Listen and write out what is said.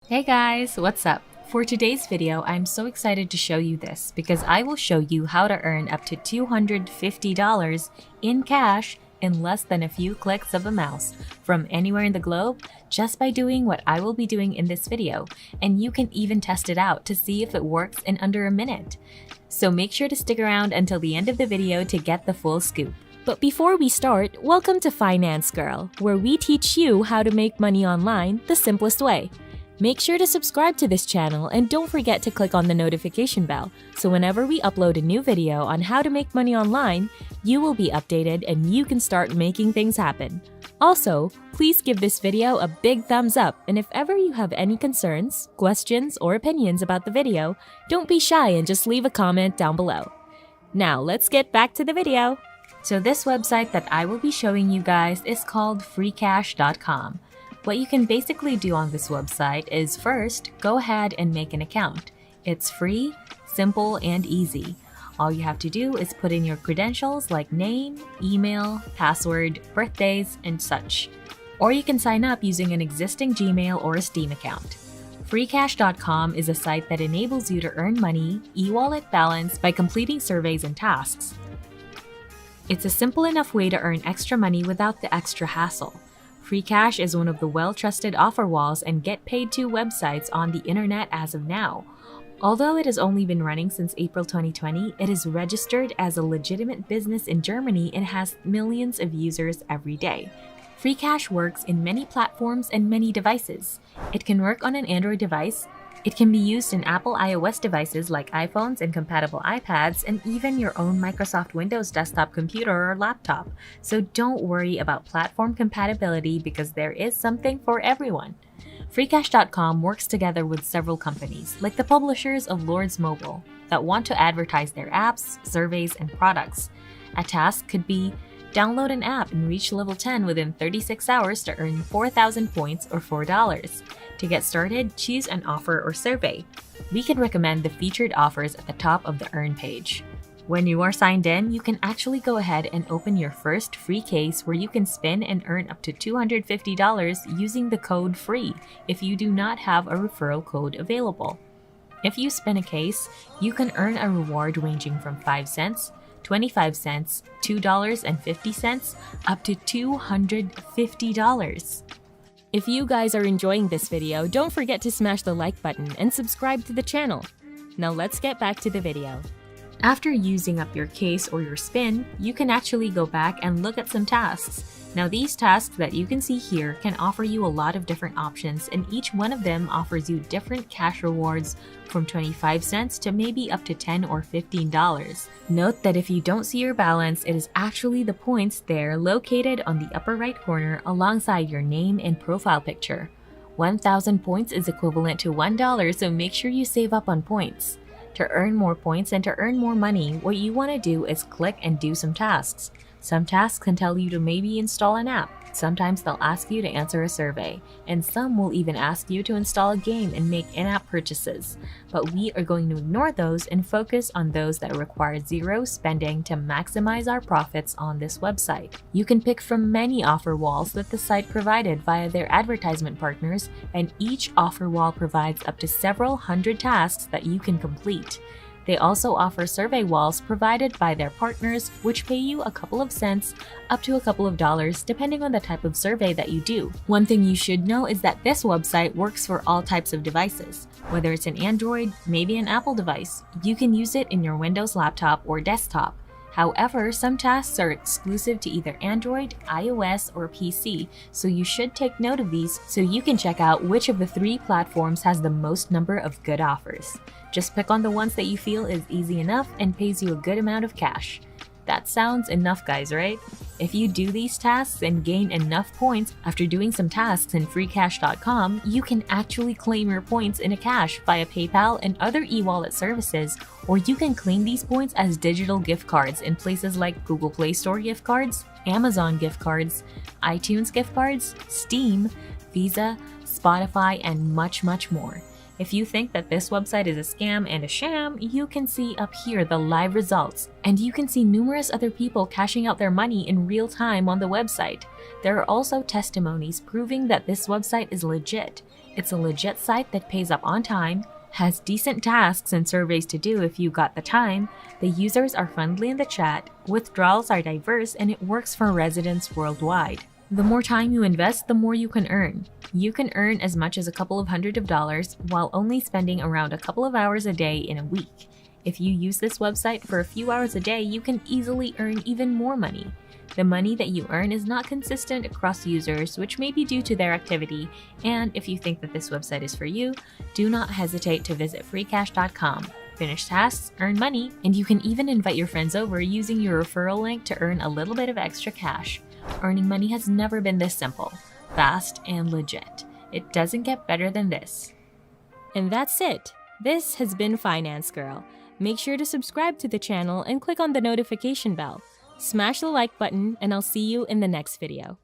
Hey guys, what's up? For today's video, I'm so excited to show you this because I will show you how to earn up to $250 in cash in less than a few clicks of a mouse from anywhere in the globe just by doing what I will be doing in this video, and you can even test it out to see if it works in under a minute. So make sure to stick around until the end of the video to get the full scoop. But before we start, welcome to Finance Girl, where we teach you how to make money online the simplest way. Make sure to subscribe to this channel and don't forget to click on the notification bell, so whenever we upload a new video on how to make money online, you will be updated and you can start making things happen. Also, please give this video a big thumbs up, and if ever you have any concerns, questions, or opinions about the video, don't be shy and just leave a comment down below. Now let's get back to the video. So this website that I will be showing you guys is called freecash.com. What you can basically do on this website is first, go ahead and make an account. It's free, simple, and easy. All you have to do is put in your credentials like name, email, password, birthdays, and such. Or you can sign up using an existing Gmail or a Steam account. Freecash.com is a site that enables you to earn money, e-wallet balance by completing surveys and tasks. It's a simple enough way to earn extra money without the extra hassle. Freecash is one of the well-trusted offer walls and get paid to websites on the internet as of now. Although it has only been running since April 2020, it is registered as a legitimate business in Germany and has millions of users every day. Freecash works in many platforms and many devices. It can work on an Android device. It can be used in Apple iOS devices like iPhones and compatible iPads, and even your own Microsoft Windows desktop computer or laptop. So don't worry about platform compatibility because there is something for everyone. Freecash.com works together with several companies, like the publishers of Lords Mobile, that want to advertise their apps, surveys, and products. A task could be download an app and reach level 10 within 36 hours to earn 4,000 points or $4. To get started, choose an offer or survey. We can recommend the featured offers at the top of the Earn page. When you are signed in, you can actually go ahead and open your first free case where you can spin and earn up to $250 using the code FREE if you do not have a referral code available. If you spin a case, you can earn a reward ranging from 5 cents, 25 cents, $2.50, up to $250. If you guys are enjoying this video, don't forget to smash the like button and subscribe to the channel. Now let's get back to the video. After using up your case or your spin, you can actually go back and look at some tasks. Now these tasks that you can see here can offer you a lot of different options, and each one of them offers you different cash rewards from 25 cents to maybe up to $10 or $15. Note that if you don't see your balance, it is actually the points there located on the upper right corner alongside your name and profile picture. 1,000 points is equivalent to $1, so make sure you save up on points. To earn more points and to earn more money, what you want to do is click and do some tasks. Some tasks can tell you to maybe install an app. Sometimes they'll ask you to answer a survey, and some will even ask you to install a game and make in-app purchases. But we are going to ignore those and focus on those that require zero spending to maximize our profits on this website. You can pick from many offer walls that the site provided via their advertisement partners, and each offer wall provides up to several hundred tasks that you can complete. They also offer survey walls provided by their partners, which pay you a couple of cents up to a couple of dollars depending on the type of survey that you do. One thing you should know is that this website works for all types of devices. Whether it's an Android, maybe an Apple device, you can use it in your Windows laptop or desktop. However, some tasks are exclusive to either Android, iOS, or PC, so you should take note of these so you can check out which of the 3 platforms has the most number of good offers. Just pick on the ones that you feel is easy enough and pays you a good amount of cash. That sounds enough, guys, right? If you do these tasks and gain enough points after doing some tasks in freecash.com, you can actually claim your points in a cash via PayPal and other e-wallet services, or you can claim these points as digital gift cards in places like Google Play Store gift cards, Amazon gift cards, iTunes gift cards, Steam, Visa, Spotify, and much, much more. If you think that this website is a scam and a sham, you can see up here the live results, and you can see numerous other people cashing out their money in real time on the website. There are also testimonies proving that this website is legit. It's a legit site that pays up on time, has decent tasks and surveys to do if you got the time, the users are friendly in the chat, withdrawals are diverse, and it works for residents worldwide. The more time you invest, the more you can earn. You can earn as much as a couple of $100s while only spending around a couple of hours a day in a week. If you use this website for a few hours a day, you can easily earn even more money. The money that you earn is not consistent across users, which may be due to their activity, and if you think that this website is for you, do not hesitate to visit freecash.com. Finish tasks, earn money, and you can even invite your friends over using your referral link to earn a little bit of extra cash. Earning money has never been this simple, fast, and legit. It doesn't get better than this. And that's it. This has been Finance Girl. Make sure to subscribe to the channel and click on the notification bell. Smash the like button, and I'll see you in the next video.